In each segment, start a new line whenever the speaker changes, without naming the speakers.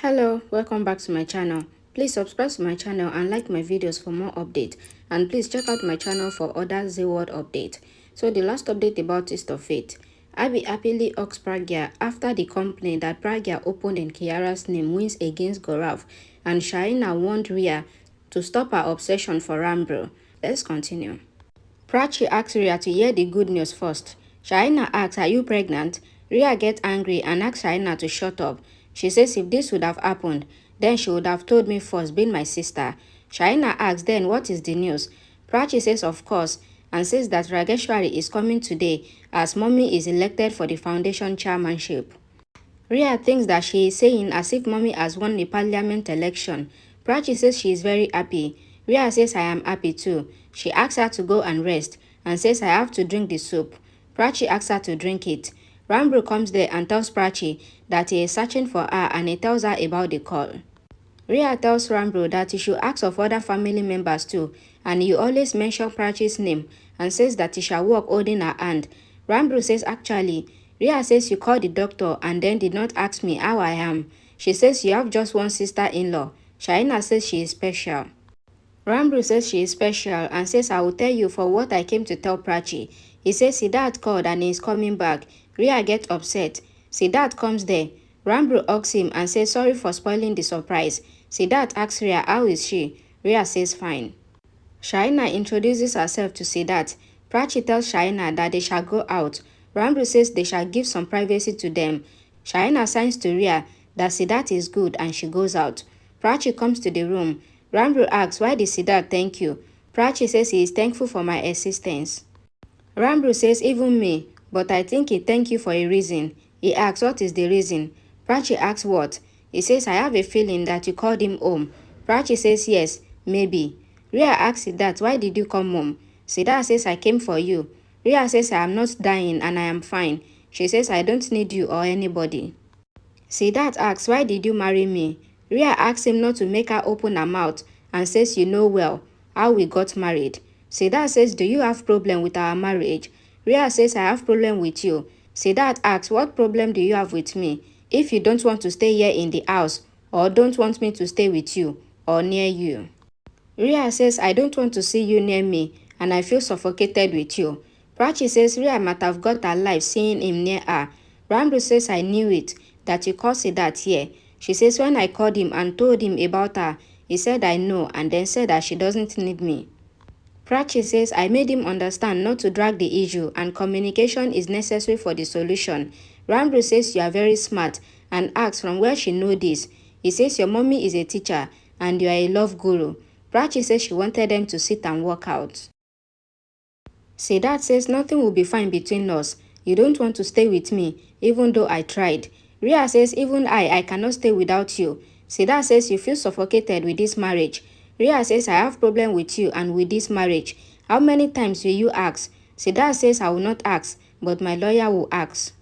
Hello, welcome back to my channel. Please subscribe to my channel and like my videos for more updates. And please check out my channel for other Z-World updates. So the last update about Taste of Fate. Abby happily asks Pragya after the complaint that Pragya opened in Kiara's name wins against Gaurav, and Shaina warned Rhea to stop her obsession for Rambro. Let's continue. Prachi asks Rhea to hear the good news first. Shaina asks, "Are you pregnant?" Rhea gets angry and asks Shaina to shut up. She says if this would have happened, then she would have told me first, being my sister. Shaina asks, "Then what is the news?" Prachi says of course, and says that Rageshwari is coming today as mommy is elected for the foundation chairmanship. Rhea thinks that she is saying as if mommy has won the parliament election. Prachi says she is very happy. Rhea says I am happy too. She asks her to go and rest and says I have to drink the soup. Prachi asks her to drink it. Rambro comes there and tells Prachi that he is searching for her, and he tells her about the call. Rhea tells Rambro that he should ask of other family members too, and he always mentions Prachi's name and says that he shall walk holding her hand. Rambro says actually, Rhea says you called the doctor and then did not ask me how I am. She says you have just one sister-in-law. Shaina says she is special. Rambro says she is special and says I will tell you for what I came to tell Prachi. He says Siddharth called and he is coming back. Rhea gets upset. Siddharth comes there. Rambro hugs him and says sorry for spoiling the surprise. Siddharth asks Rhea how is she. Rhea says fine. Shaina introduces herself to Siddharth. Prachi tells Shaina that they shall go out. Rambro says they shall give some privacy to them. Shaina signs to Rhea that Siddharth is good and she goes out. Prachi comes to the room. Rambro asks why did Siddharth thank you. Prachi says he is thankful for my assistance. Rambro says even me, but I think he thank you for a reason. He asks what is the reason. Prachi asks what. He says I have a feeling that you called him home. Prachi says yes, maybe. Rhea asks Siddharth why did you come home. Siddharth says I came for you. Rhea says I am not dying and I am fine. She says I don't need you or anybody. Siddharth asks why did you marry me. Rhea asks him not to make her open her mouth and says you know well how we got married. Siddharth says do you have problem with our marriage. Rhea says I have problem with you. Siddharth asks what problem do you have with me if you don't want to stay here in the house or don't want me to stay with you or near you. Rhea says I don't want to see you near me and I feel suffocated with you. Prachi says Rhea might have got her life seeing him near her. Rambro says I knew it, that you called Siddharth here. She says when I called him and told him about her, he said I know and then said that she doesn't need me. Prachi says I made him understand not to drag the issue and communication is necessary for the solution. Rambro says you are very smart and asks from where she know this. He says your mommy is a teacher and you are a love guru. Prachi says she wanted them to sit and work out. Siddharth says nothing will be fine between us. You don't want to stay with me, even though I tried. Rhea says even I cannot stay without you. Siddharth says you feel suffocated with this marriage. Rhea says I have problem with you and with this marriage. How many times will you ask? Siddharth says I will not ask, but my lawyer will ask.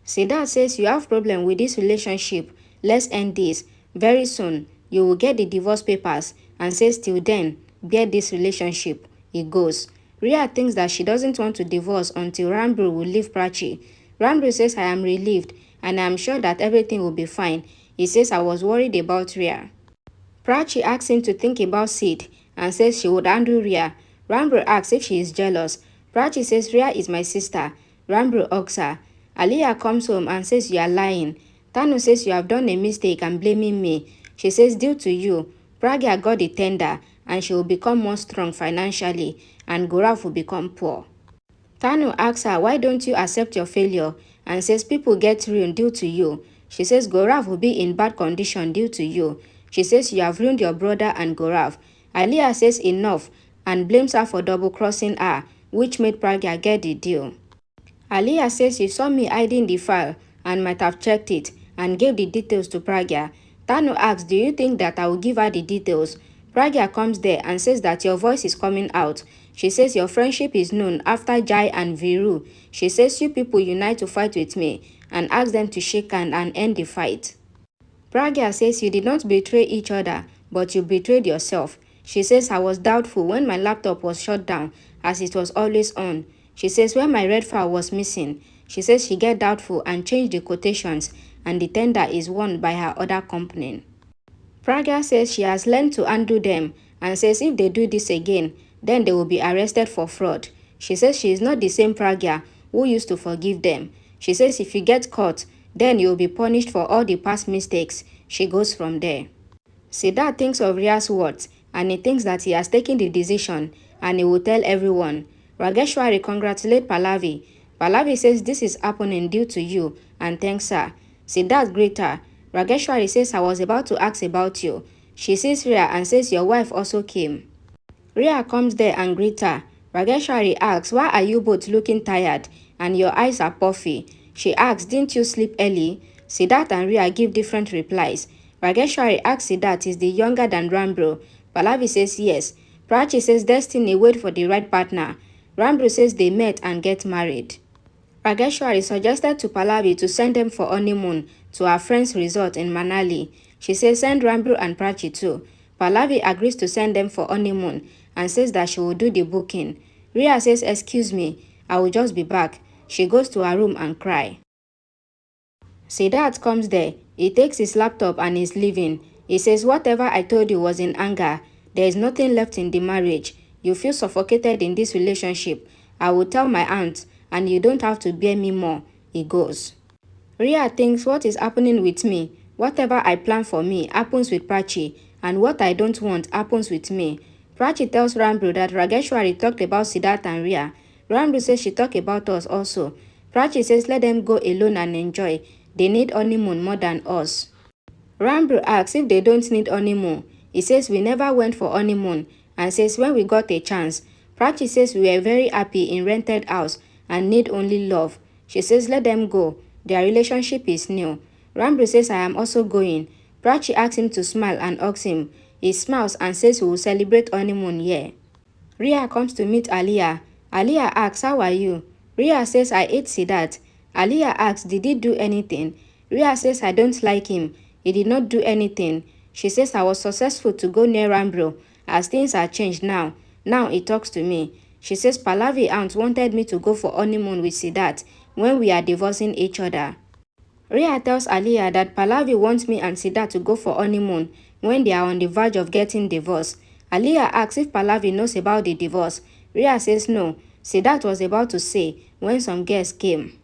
Siddharth says you have problem with this relationship. Let's end this. Very soon, you will get the divorce papers and says till then, get this relationship. It goes. Rhea thinks that she doesn't want to divorce until Rambro will leave Prachi. Rambro says I am relieved and I am sure that everything will be fine. He says I was worried about Rhea. Prachi asks him to think about Sid and says she would handle Rhea. Rambro asks if she is jealous. Prachi says Rhea is my sister. Rambro hugs her. Aliyah comes home and says you are lying. Tanu says you have done a mistake and blaming me. She says due to you, Pragya got the tender and she will become more strong financially and Gaurav will become poor. Tanu asks her why don't you accept your failure and says people get ruined due to you. She says Gaurav will be in bad condition due to you. She says you have ruined your brother and Gaurav. Aliyah says enough and blames her for double crossing her, which made Pragya get the deal. Aliyah says you saw me hiding the file and might have checked it and gave the details to Pragya. Tanu asks do you think that I will give her the details? Pragya comes there and says that your voice is coming out. She says your friendship is known after Jai and Viru. She says you people unite to fight with me and asks them to shake hand and end the fight. Pragya says you did not betray each other, but you betrayed yourself. She says I was doubtful when my laptop was shut down as it was always on. She says when my red file was missing. She says she get doubtful and changed the quotations and the tender is won by her other company. Pragya says she has learned to undo them and says if they do this again, then they will be arrested for fraud. She says she is not the same Pragya who used to forgive them. She says if you get caught, then you will be punished for all the past mistakes. She goes from there. Siddharth thinks of Rhea's words and he thinks that he has taken the decision and he will tell everyone. Rageshwari congratulates Pallavi. Pallavi says this is happening due to you and thanks her. Siddharth greets her. Rageshwari says I was about to ask about you. She sees Rhea and says your wife also came. Rhea comes there and greets her. Rageshwari asks why are you both looking tired and your eyes are puffy. She asks didn't you sleep early? Siddharth and Rhea give different replies. Rageshwari asks Siddharth is the younger than Rambro. Pallavi says yes. Prachi says destiny wait for the right partner. Rambro says they met and get married. Rageshwari suggested to Pallavi to send them for honeymoon to her friend's resort in Manali. She says send Rambro and Prachi too. Pallavi agrees to send them for honeymoon and says that she will do the booking. Rhea says excuse me, I will just be back. She goes to her room and cry. Siddharth comes there. He takes his laptop and is leaving. He says whatever I told you was in anger. There is nothing left in the marriage. You feel suffocated in this relationship. I will tell my aunt and you don't have to bear me more. He goes. Rhea thinks what is happening with me? Whatever I plan for me happens with Prachi and what I don't want happens with me. Prachi tells Rambro that Rageshwari talked about Siddharth and Rhea. Rambro says she talked about us also. Prachi says let them go alone and enjoy. They need honeymoon more than us. Rambro asks if they don't need honeymoon. He says we never went for honeymoon and says when we got a chance. Prachi says we were very happy in rented house and need only love. She says let them go. Their relationship is new. Rambro says I am also going. Prachi asks him to smile and hugs him. He smiles and says we will celebrate honeymoon here. Rhea comes to meet Aliyah. Aliyah asks how are you? Rhea says I ate Siddharth. Aliyah asks did he do anything? Rhea says I don't like him. He did not do anything. She says I was successful to go near Rambro as things are changed now. Now he talks to me. She says Pallavi aunt wanted me to go for honeymoon with Siddharth when we are divorcing each other. Rhea tells Aliyah that Pallavi wants me and Siddharth to go for honeymoon when they are on the verge of getting divorced. Aliyah asks if Pallavi knows about the divorce. Rhea says no. Siddharth was about to say when some guests came.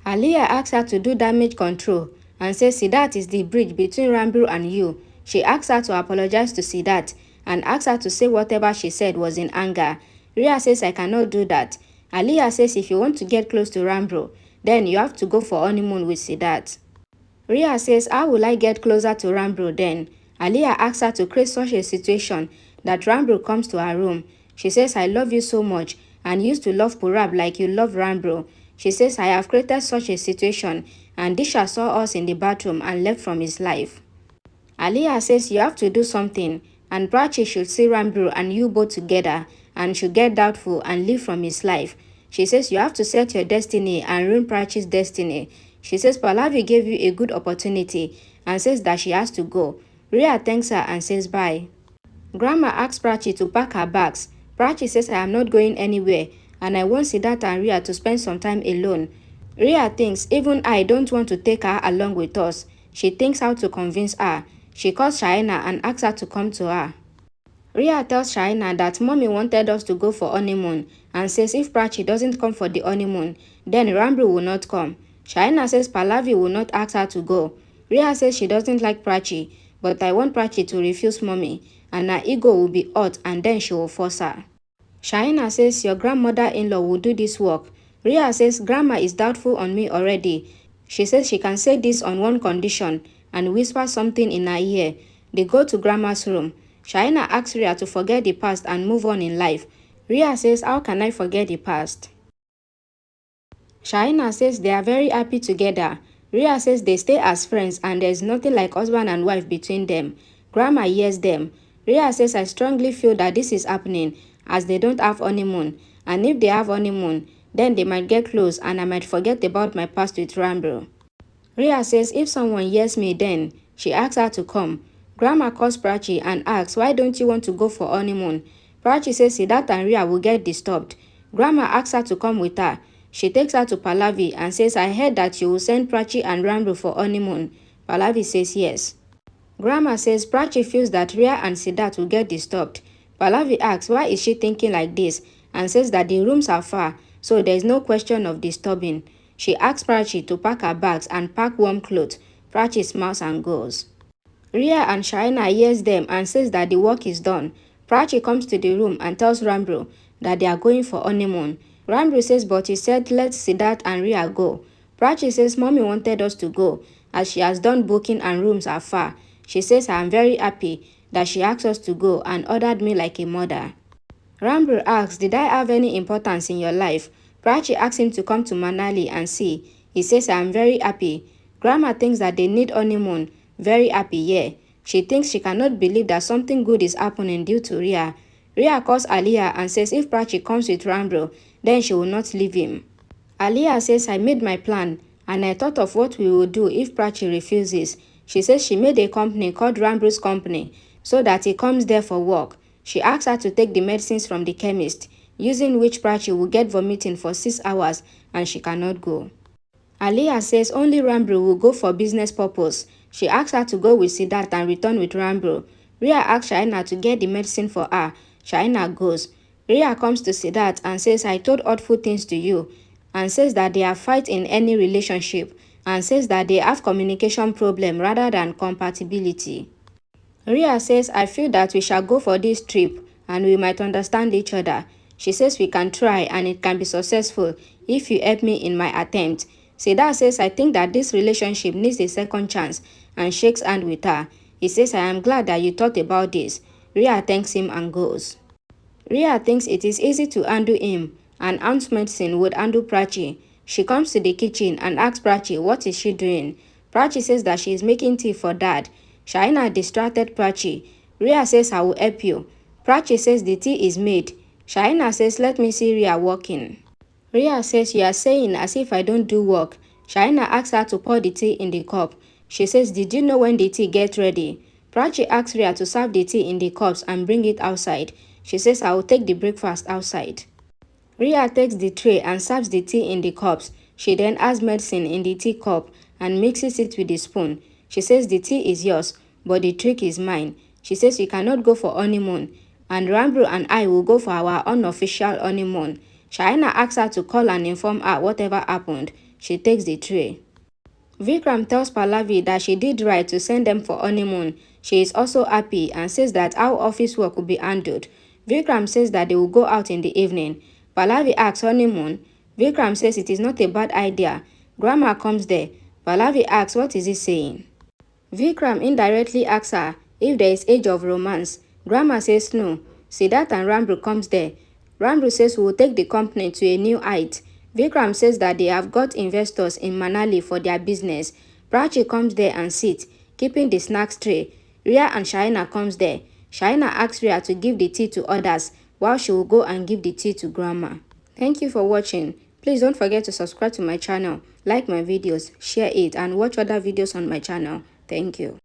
Aliyah asks her to do damage control and says Siddharth is the bridge between Rambro and you. She asks her to apologize to Siddharth and asks her to say whatever she said was in anger. Rhea says I cannot do that. Aliyah says if you want to get close to Rambro, then you have to go for honeymoon with Siddharth. Rhea says how will I get closer to Rambro then? Aliyah asks her to create such a situation that Rambro comes to her room. She says I love you so much and used to love Purab like you love Rambro. She says I have created such a situation and Disha saw us in the bathroom and left from his life. Aliyah says you have to do something and Prachi should see Rambro and you both together and should get doubtful and leave from his life. She says you have to set your destiny and ruin Prachi's destiny. She says Pallavi gave you a good opportunity and says that she has to go. Rhea thanks her and says bye. Grandma asks Prachi to pack her bags. Prachi says I am not going anywhere and I want Siddharth and Rhea to spend some time alone. Rhea thinks even I don't want to take her along with us. She thinks how to convince her. She calls Shaina and asks her to come to her. Rhea tells Shaina that mommy wanted us to go for honeymoon and says if Prachi doesn't come for the honeymoon, then Rambro will not come. Shaina says Pallavi will not ask her to go. Rhea says she doesn't like Prachi, but I want Prachi to refuse mommy and her ego will be hurt and then she will force her. Shaina says your grandmother-in-law will do this work. Rhea says grandma is doubtful on me already. She says she can say this on one condition and whisper something in her ear. They go to grandma's room. Shaina asks Rhea to forget the past and move on in life. Rhea says how can I forget the past? Shaina says they are very happy together. Rhea says they stay as friends and there is nothing like husband and wife between them. Grandma hears them. Rhea says I strongly feel that this is happening as they don't have honeymoon, and if they have honeymoon, then they might get close and I might forget about my past with Rambro. Rhea says if someone hears me then, she asks her to come. Grandma calls Prachi and asks why don't you want to go for honeymoon? Prachi says Siddharth and Rhea will get disturbed. Grandma asks her to come with her. She takes her to Pallavi and says, I heard that you will send Prachi and Ramru for honeymoon. Pallavi says yes. Grandma says Prachi feels that Rhea and Siddharth will get disturbed. Pallavi asks why is she thinking like this and says that the rooms are far, so there is no question of disturbing. She asks Prachi to pack her bags and pack warm clothes. Prachi smiles and goes. Rhea and Shaina hears them and says that the work is done. Prachi comes to the room and tells Ramru that they are going for honeymoon. Ramru says but he said let Siddharth and Rhea go. Prachi says mommy wanted us to go as she has done booking and rooms are far. She says I am very happy that she asked us to go and ordered me like a mother. Ramru asks, did I have any importance in your life? Prachi asks him to come to Manali and see. He says I am very happy. Grandma thinks that they need honeymoon. Very happy, yeah. She thinks she cannot believe that something good is happening due to Rhea. Rhea calls Aliyah and says if Prachi comes with Ramru, then she will not leave him. Aliyah says I made my plan and I thought of what we will do if Prachi refuses. She says she made a company called Ramru's company so that he comes there for work. She asks her to take the medicines from the chemist, using which Prachi will get vomiting for 6 hours and she cannot go. Aliyah says only Ramru will go for business purpose. She asks her to go with Siddharth and return with Ramru. Rhea asks Shaina to get the medicine for her. Shaina goes. Rhea comes to Siddharth and says I told hurtful things to you and says that they are fight in any relationship and says that they have communication problem rather than compatibility. Rhea says I feel that we shall go for this trip and we might understand each other. She says we can try and it can be successful if you help me in my attempt. Siddharth says I think that this relationship needs a second chance and shakes hand with her. He says I am glad that you thought about this. Rhea thanks him and goes. Rhea thinks it is easy to handle him and Aunt Medicine would handle Prachi. She comes to the kitchen and asks Prachi what is she doing. Prachi says that she is making tea for dad. Shaina distracted Prachi. Rhea says I will help you. Prachi says the tea is made. Shaina says let me see Rhea working. Rhea says you are saying as if I don't do work. Shaina asks her to pour the tea in the cup. She says did you know when the tea gets ready? Prachi asks Rhea to serve the tea in the cups and bring it outside. She says I will take the breakfast outside. Rhea takes the tray and serves the tea in the cups. She then adds medicine in the tea cup and mixes it with the spoon. She says the tea is yours, but the trick is mine. She says we cannot go for honeymoon, and Ramru and I will go for our unofficial honeymoon. Shaina asks her to call and inform her whatever happened. She takes the tray. Vikram tells Pallavi that she did right to send them for honeymoon. She is also happy and says that how office work will be handled. Vikram says that they will go out in the evening. Pallavi asks honeymoon. Vikram says it is not a bad idea. Grandma comes there. Pallavi asks what is he saying. Vikram indirectly asks her if there is age of romance. Grandma says no. Siddharth and Ramru comes there. Ramru says we will take the company to a new height. Vikram says that they have got investors in Manali for their business. Prachi comes there and sits, keeping the snacks tray. Rhea and Shaina comes there. Shaina asks Rhea to give the tea to others while she will go and give the tea to Grandma. Thank you for watching. Please don't forget to subscribe to my channel, like my videos, share it and watch other videos on my channel. Thank you.